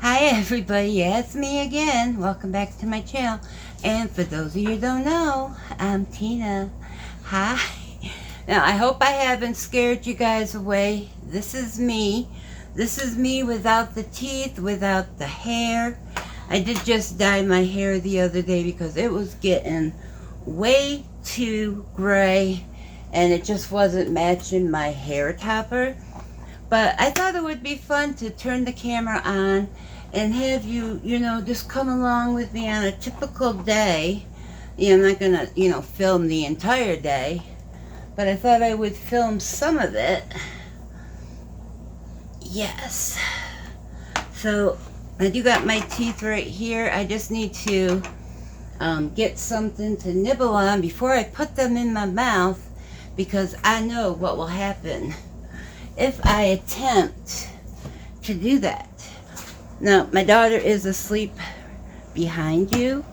Hi everybody, yeah, it's me again. Welcome back to my channel. And for those of you who don't know, I'm Tina. Hi. Now, I hope I haven't scared you guys away. This is me. This is me without the teeth, without the hair. I did just dye my hair the other day because it was getting way too gray and it just wasn't matching my hair topper. But I thought it would be fun to turn the camera on and have you, just come along with me on a typical day. I'm not going to, film the entire day. But I thought I would film some of it. Yes. So, I do got my teeth right here. I just need to get something to nibble on before I put them in my mouth, because I know what will happen if I attempt to do that. Now, my daughter is asleep behind you,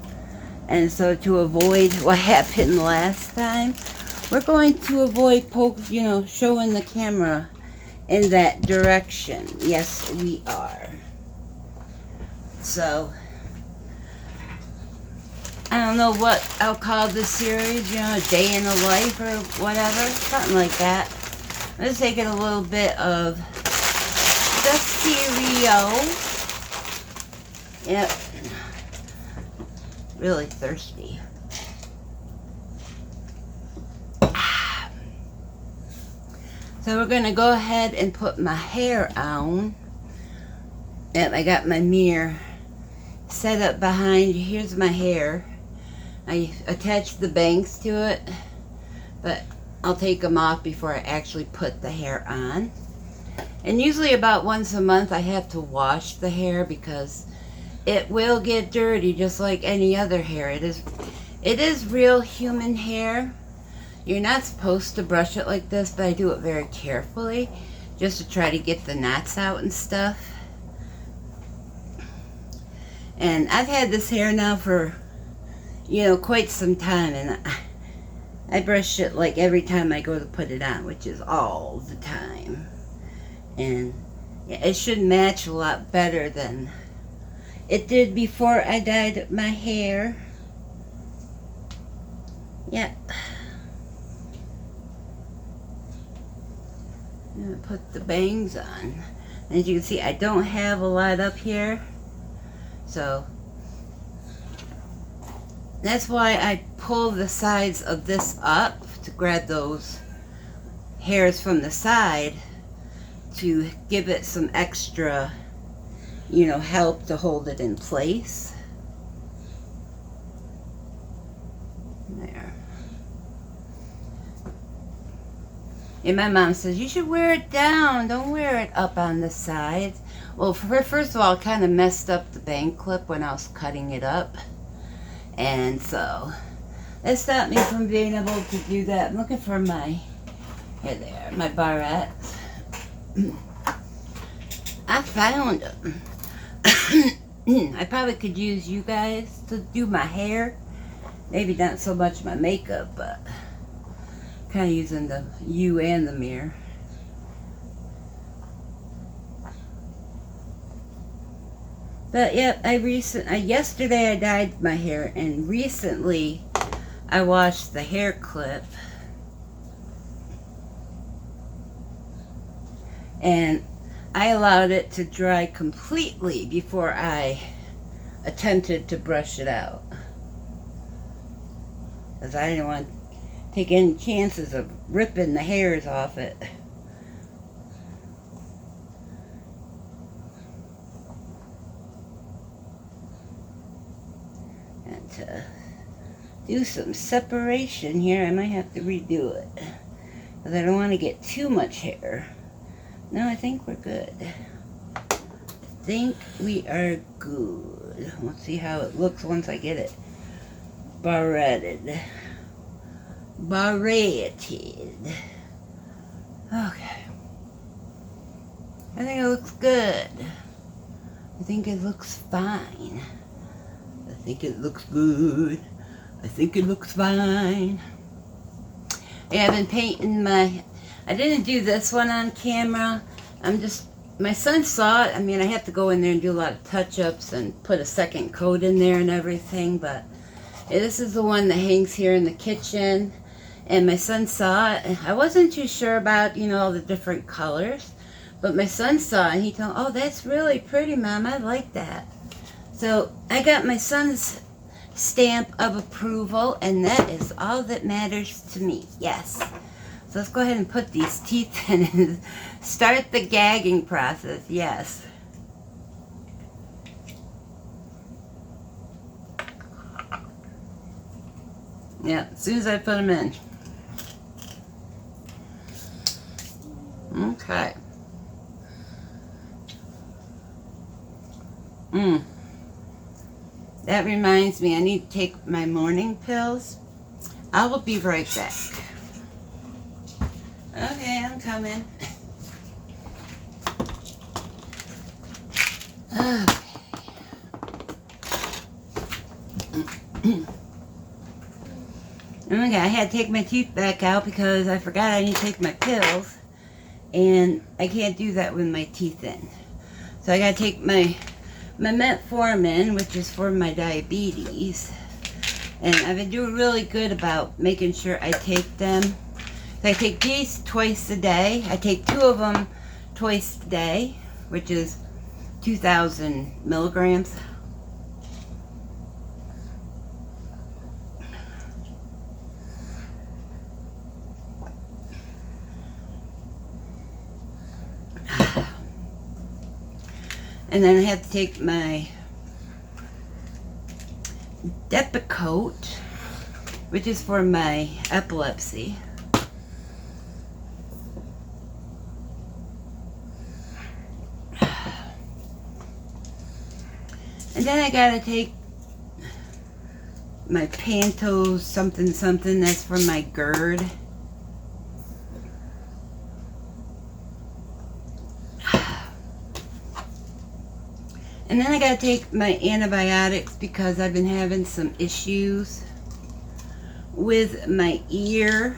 and so to avoid what happened last time, we're going to avoid showing the camera in that direction. Yes, we are. So, I don't know what I'll call this series, a day in the life or whatever, something like that. I'm just taking a little bit of the cereal. Yep. Really thirsty. So we're going to go ahead and put my hair on. Yep, I got my mirror set up behind. Here's my hair. I attached the bangs to it, but I'll take them off before I actually put the hair on. And usually about once a month I have to wash the hair because it will get dirty just like any other hair. It is real human hair. You're not supposed to brush it like this, but I do it very carefully just to try to get the knots out and stuff. And I've had this hair now for, quite some time, and I brush it like every time I go to put it on, which is all the time. And yeah, it should match a lot better than it did before I dyed my hair. Yep. I'm gonna put the bangs on. As you can see, I don't have a lot up here. So that's why I pull the sides of this up to grab those hairs from the side to give it some extra, help to hold it in place. There. And my mom says, you should wear it down. Don't wear it up on the sides. Well, first of all, it kind of messed up the bang clip when I was cutting it up. And so, that stopped me from being able to do that. I'm looking for my barrettes. I found them. I probably could use you guys to do my hair. Maybe not so much my makeup, but kind of using you and the mirror. But yep, yesterday I dyed my hair, and recently I washed the hair clip. And I allowed it to dry completely before I attempted to brush it out, because I didn't want to take any chances of ripping the hairs off it. And to do some separation here, I might have to redo it, because I don't want to get too much hair. No, I think we're good. I think we are good. We'll see how it looks once I get it barretted. Barretted. Okay. I think it looks good. I think it looks fine. I think it looks good. I think it looks fine. Yeah, I've been painting I didn't do this one on camera. I'm just my son saw it. I mean, I have to go in there and do a lot of touch-ups and put a second coat in there and everything, but this is the one that hangs here in the kitchen, and my son saw it. I wasn't too sure about, you know, all the different colors, but my son saw it and he told me, oh, that's really pretty, Mom. I like that. So I got my son's stamp of approval, and that is all that matters to me. Yes. So let's go ahead and put these teeth in and start the gagging process. Yes. Yeah, as soon as I put them in. Okay. That reminds me, I need to take my morning pills. I will be right back. Okay, I'm coming. Okay, I had to take my teeth back out because I forgot I need to take my pills, and I can't do that with my teeth in. So I gotta take my metformin, which is for my diabetes, and I've been doing really good about making sure I take them. So I take these twice a day. I take 2 of them twice a day, which is 2,000 milligrams. And then I have to take my Depakote, which is for my epilepsy. And then I gotta take my Pantos something something, that's for my GERD. And then I gotta take my antibiotics because I've been having some issues with my ear.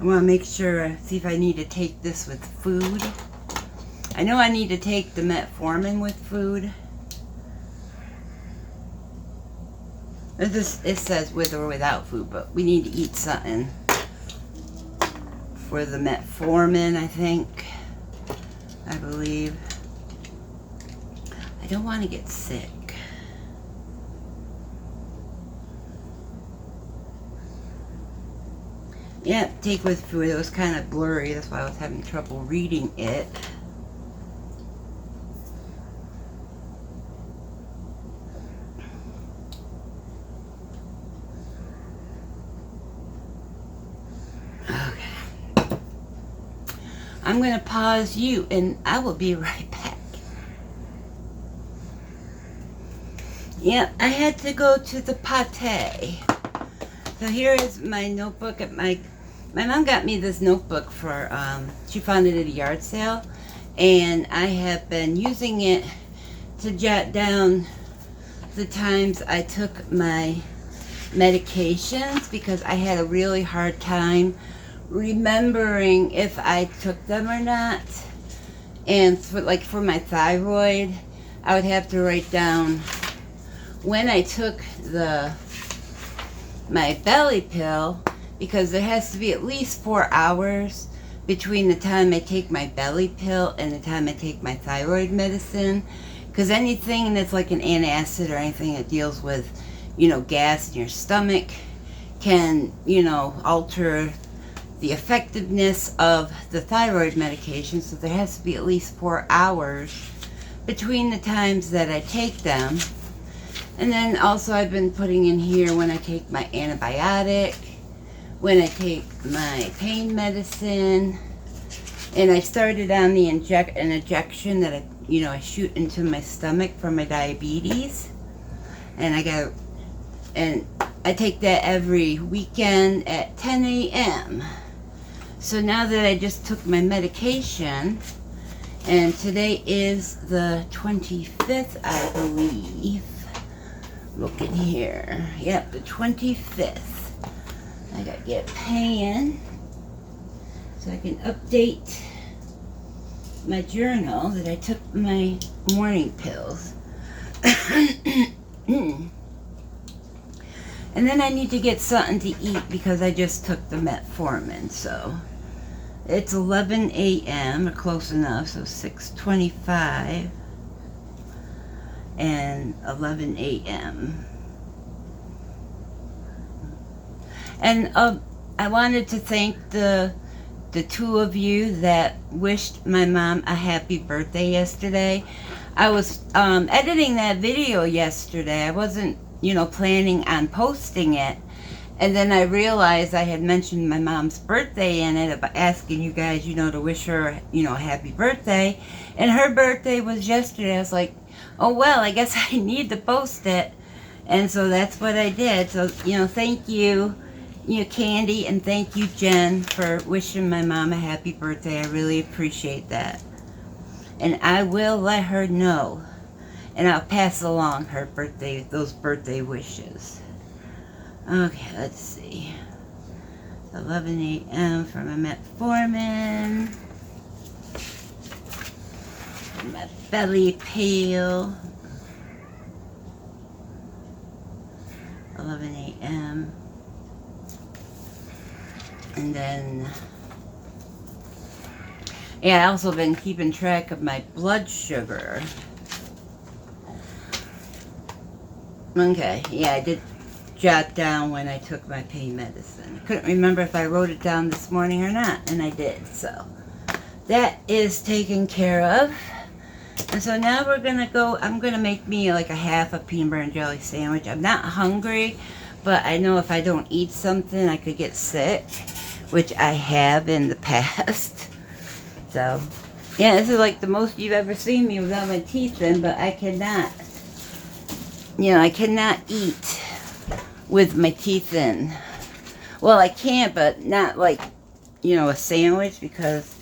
I want to make sure, see if I need to take this with food. I know I need to take the metformin with food. It says with or without food, but we need to eat something for the metformin, I think. I believe. I don't want to get sick. Yeah, take with food. It was kind of blurry. That's why I was having trouble reading it. Okay. I'm going to pause you and I will be right back. Yeah, I had to go to the pate. So here is my notebook at my mom got me this notebook for, she found it at a yard sale, and I have been using it to jot down the times I took my medications because I had a really hard time remembering if I took them or not. And for my thyroid, I would have to write down when I took my belly pill, because there has to be at least 4 hours between the time I take my belly pill and the time I take my thyroid medicine, because anything that's like an antacid or anything that deals with, gas in your stomach can, alter the effectiveness of the thyroid medication. So there has to be at least 4 hours between the times that I take them. And then also I've been putting in here when I take my antibiotic, when I take my pain medicine, and I started on the an injection that I shoot into my stomach for my diabetes, and I take that every weekend at 10 a.m. So now that I just took my medication, and today is the 25th, I believe. Look in here. Yep, the 25th. I gotta get pan. so I can update my journal that I took my morning pills. And then I need to get something to eat because I just took the metformin. So it's 11 a.m. or close enough, so 6:25 and 11 a.m. And I wanted to thank the two of you that wished my mom a happy birthday yesterday. I was editing that video yesterday. I wasn't, planning on posting it. And then I realized I had mentioned my mom's birthday in it, about asking you guys, to wish her, a happy birthday. And her birthday was yesterday. I was like, oh, well, I guess I need to post it. And so that's what I did. So, thank you, Candy, and thank you, Jen, for wishing my mom a happy birthday. I really appreciate that. And I will let her know. And I'll pass along those birthday wishes. Okay, let's see. 11 a.m. for my metformin. My belly peel. 11 a.m. And then, I also been keeping track of my blood sugar. Okay, I did jot down when I took my pain medicine. I couldn't remember if I wrote it down this morning or not, and I did. So that is taken care of. And so now we're gonna go. I'm gonna make me like a half a peanut butter and jelly sandwich. I'm not hungry, but I know if I don't eat something, I could get sick, which I have in the past. So this is like the most you've ever seen me without my teeth in, but I cannot. I cannot eat with my teeth in. Well, I can, but not like, a sandwich, because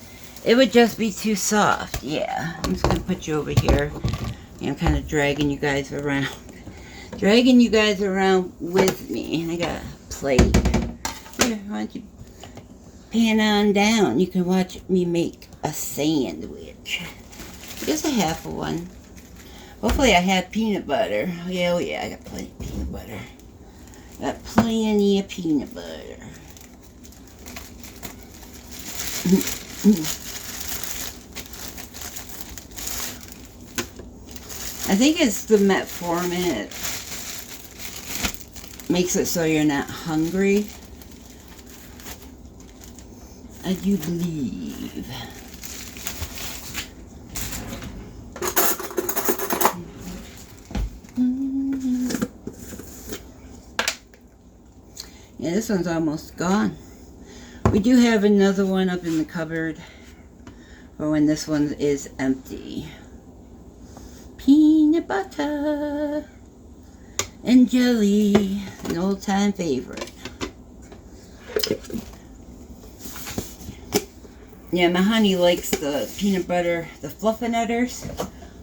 it would just be too soft. I'm just going to put you over here. I'm kind of dragging you guys around. Dragging you guys around with me. And I got a plate. Here, why don't you pan on down? You can watch me make a sandwich. Just a half of one. Hopefully I have peanut butter. Oh yeah, I got plenty of peanut butter. Got plenty of peanut butter. I think it's the metformin. It makes it so you're not hungry. I do believe. This one's almost gone. We do have another one up in the cupboard for when this one is empty. Peanut butter and jelly, an old-time favorite. My honey likes the peanut butter, the fluffernutters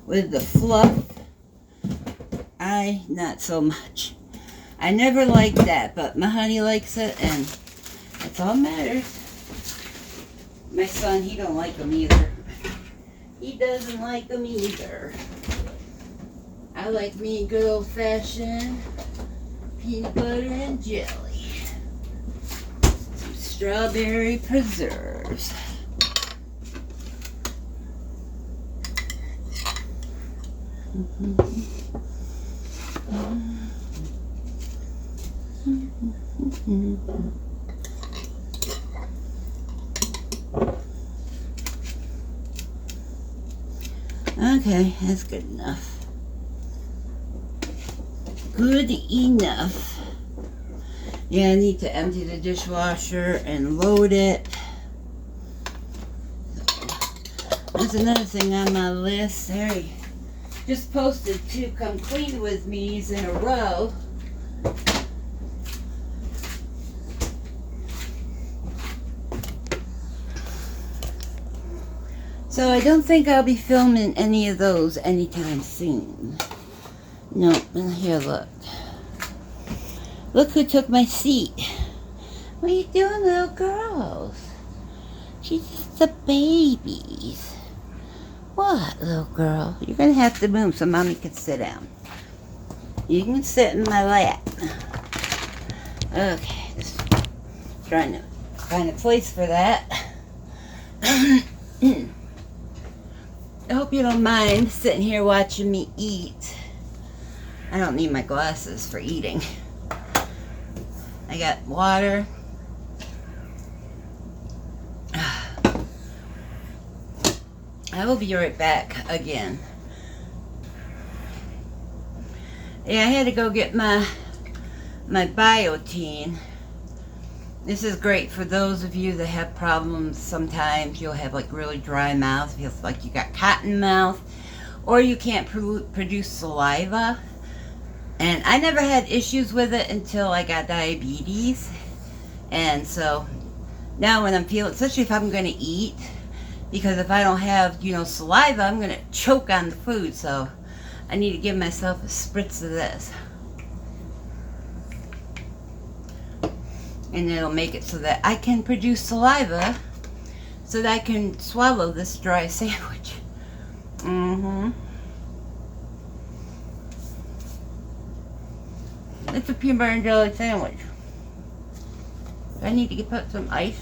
with the fluff. I, not so much. I never liked that, but my honey likes it, and that's all that matters. My son, he don't like them either. He doesn't like them either. I like me good old-fashioned peanut butter and jelly. Some strawberry preserves. Okay, that's good enough. Good enough. I need to empty the dishwasher and load it. That's another thing on my list. There, just posted 2 come clean with me's in a row. So I don't think I'll be filming any of those anytime soon. No, here, look. Look who took my seat. What are you doing, little girls? She's just a baby. What, little girl? You're going to have to move so Mommy can sit down. You can sit in my lap. Okay, just trying to find a place for that. I hope you don't mind sitting here watching me eat. I don't need my glasses for eating. I got water. I will be right back again. Yeah, I had to go get my Biotin. This is great for those of you that have problems. Sometimes you'll have like really dry mouth, feels like you got cotton mouth, or you can't produce saliva. And I never had issues with it until I got diabetes. And so now when I'm feeling, especially if I'm going to eat, because if I don't have, saliva, I'm going to choke on the food. So I need to give myself a spritz of this. And it'll make it so that I can produce saliva so that I can swallow this dry sandwich. It's a peanut butter and jelly sandwich. I need to put some ice.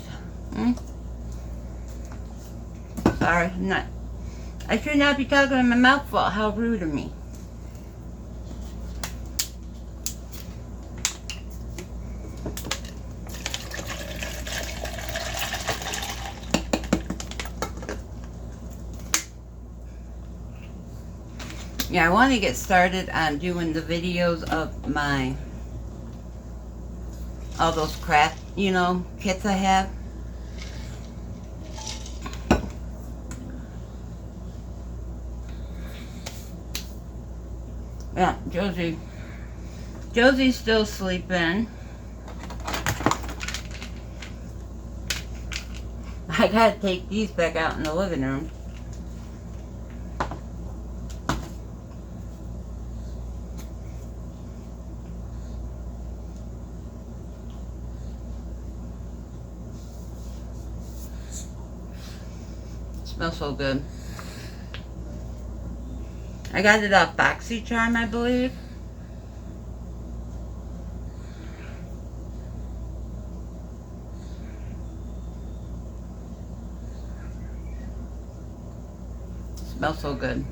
Sorry, I'm not. I should not be talking in my mouth full. How rude of me. Yeah, I want to get started on doing the videos of all those craft, kits I have. Yeah, Josie's still sleeping. I gotta take these back out in the living room. Smells so good. I got it off BoxyCharm, I believe. Smells so good.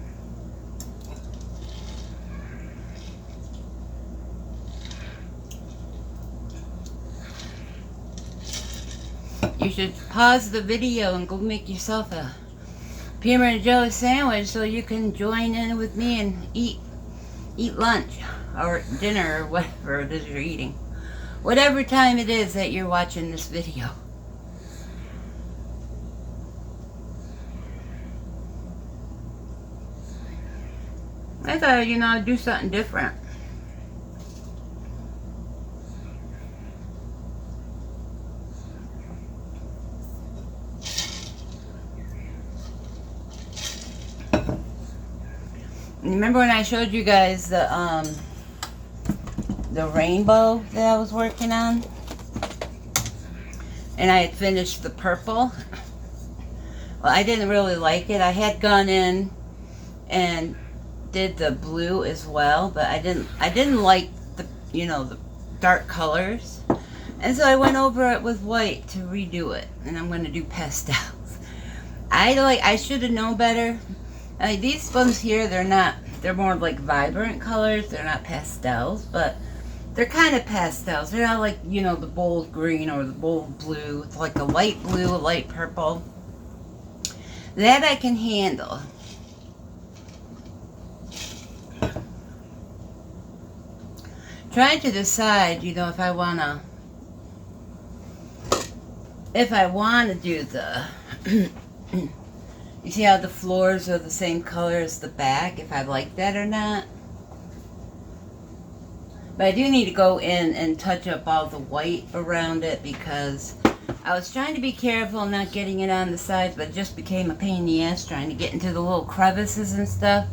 You should pause the video and go make yourself a peanut butter and jelly sandwich so you can join in with me and eat lunch or dinner or whatever it is you're eating. Whatever time it is that you're watching this video. I thought, I'd do something different. Remember when I showed you guys the rainbow that I was working on? And I had finished the purple. Well, I didn't really like it. I had gone in and did the blue as well, but I didn't like the the dark colors. And so I went over it with white to redo it. And I'm going to do pastels. I should have known better. These ones here, they're more like vibrant colors. They're not pastels, but they're kind of pastels. They're not like, the bold green or the bold blue. It's like a light blue, a light purple. That I can handle. Trying to decide, if I want to do the you see how the floors are the same color as the back, if I like that or not. But I do need to go in and touch up all the white around it because I was trying to be careful not getting it on the sides, but it just became a pain in the ass trying to get into the little crevices and stuff.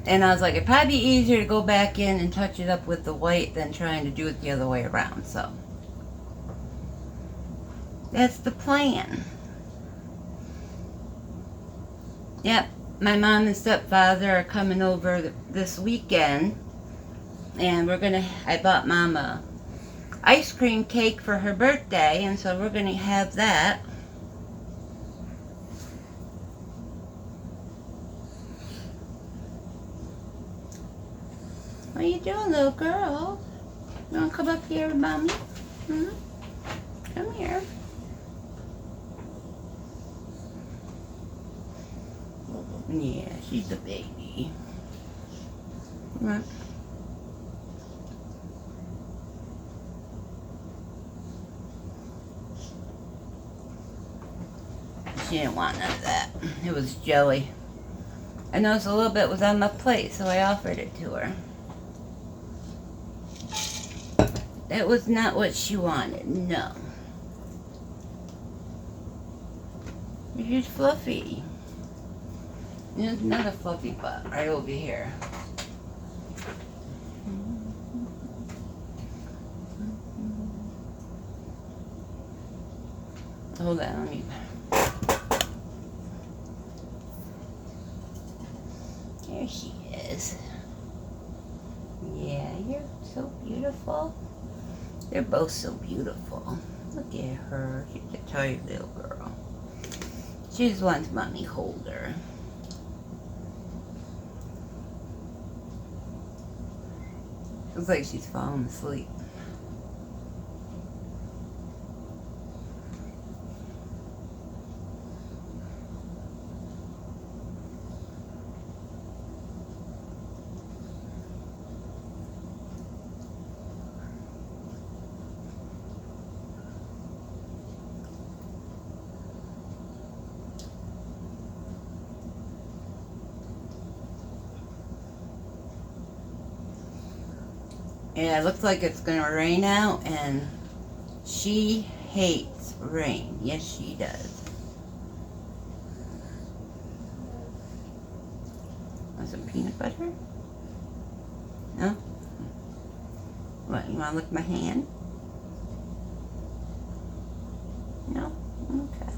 And I was like, it'd probably be easier to go back in and touch it up with the white than trying to do it the other way around. So that's the plan. Yep, my mom and stepfather are coming over this weekend, and I bought Mom a ice cream cake for her birthday, and so we're gonna have that. What are you doing, little girl? You wanna come up here with Mommy? Hmm? Come here. Yeah, she's a baby. Come on. She didn't want none of that. It was jelly. I noticed a little bit was on my plate, so I offered it to her. That was not what she wanted, no. Here's Fluffy. There's another Fluffy butt right over here. Hold on, let me... There she is. Yeah, you're so beautiful. They're both so beautiful. Look at her. She's a tired little girl. She just wants Mommy to hold her. Looks like she's falling asleep. Yeah, it looks like it's gonna rain out, and she hates rain. Yes, she does. Want some peanut butter? No? What, you wanna lick my hand? No? Okay.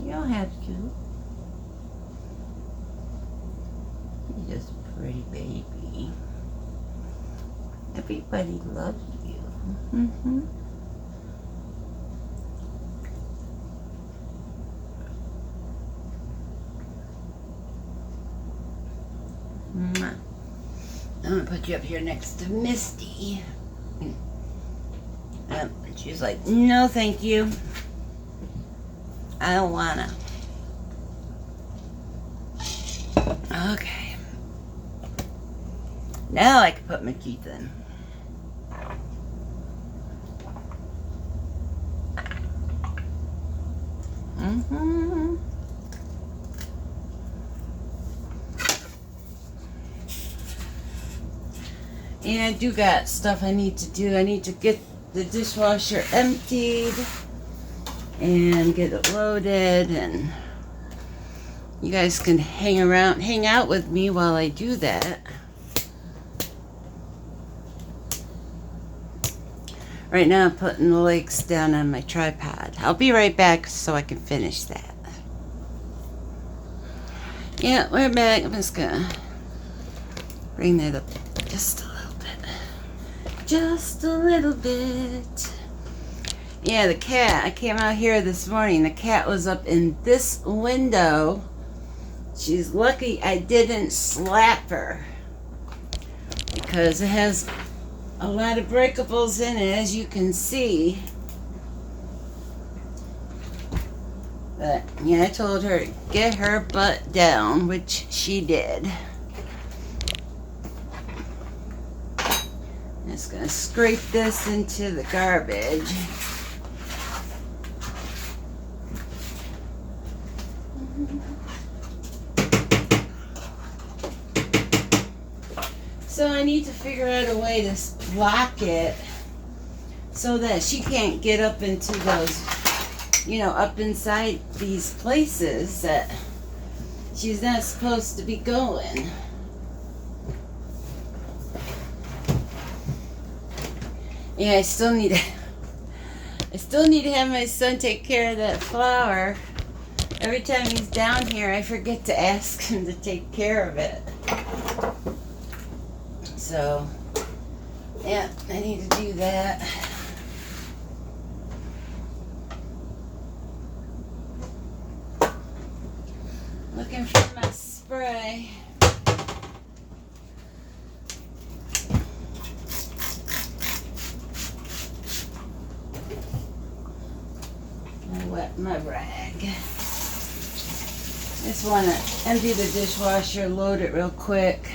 You don't have to. You're just a pretty baby. Everybody loves you. Mm-hmm. I'm gonna put you up here next to Misty. And she's like, no thank you. I don't wanna. Okay. Now I can put my teeth in. Mm-hmm. And I do got stuff I need to do. I need to get the dishwasher emptied and get it loaded, and you guys can hang out with me while I do that. Right now I'm putting the legs down on my tripod. I'll be right back so I can finish that. Yeah, we're back. I'm just gonna bring that up just a little bit. Just a little bit. Yeah, the cat. I came out here this morning. The cat was up in this window. She's lucky I didn't slap her, because it has a lot of breakables in it, as you can see. But yeah, I told her to get her butt down, which she did. I'm just gonna scrape this into the garbage. So I need to figure out a way to block it so that she can't get up into those, up inside these places that she's not supposed to be going. Yeah, I still need to have my son take care of that flower Every time he's down here, I forget to ask him to take care of it. So, yeah, I need to do that. Looking for my spray. I wet my rag. Just want to empty the dishwasher, load it real quick.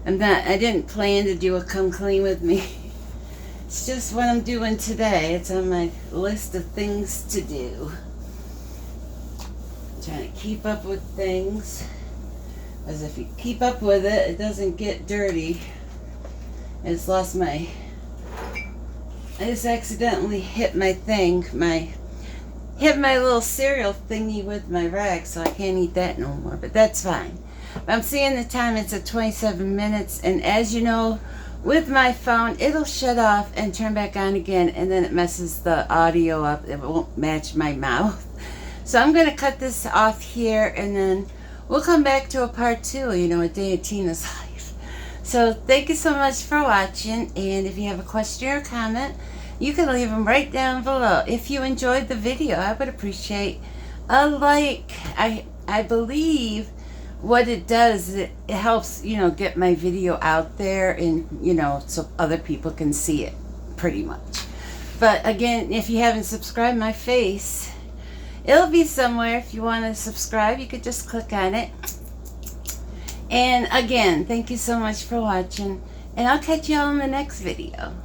I didn't plan to do a come clean with me. It's just what I'm doing today. It's on my list of things to do. I'm trying to keep up with things. Because if you keep up with it, it doesn't get dirty. I just lost my... I just accidentally hit my thing. Hit my little cereal thingy with my rag, so I can't eat that no more. But that's fine. I'm seeing the time, it's at 27 minutes, and as you know, with my phone, it'll shut off and turn back on again, and then it messes the audio up. It won't match my mouth. So I'm going to cut this off here, and then we'll come back to a part 2, a day of Tina's life. So thank you so much for watching, and if you have a question or comment, you can leave them right down below. If you enjoyed the video, I would appreciate a like. I believe what it does, it helps, get my video out there and, so other people can see it, pretty much. But again, if you haven't subscribed, my face, it'll be somewhere. If you want to subscribe, you could just click on it. And again, thank you so much for watching, and I'll catch you all in the next video.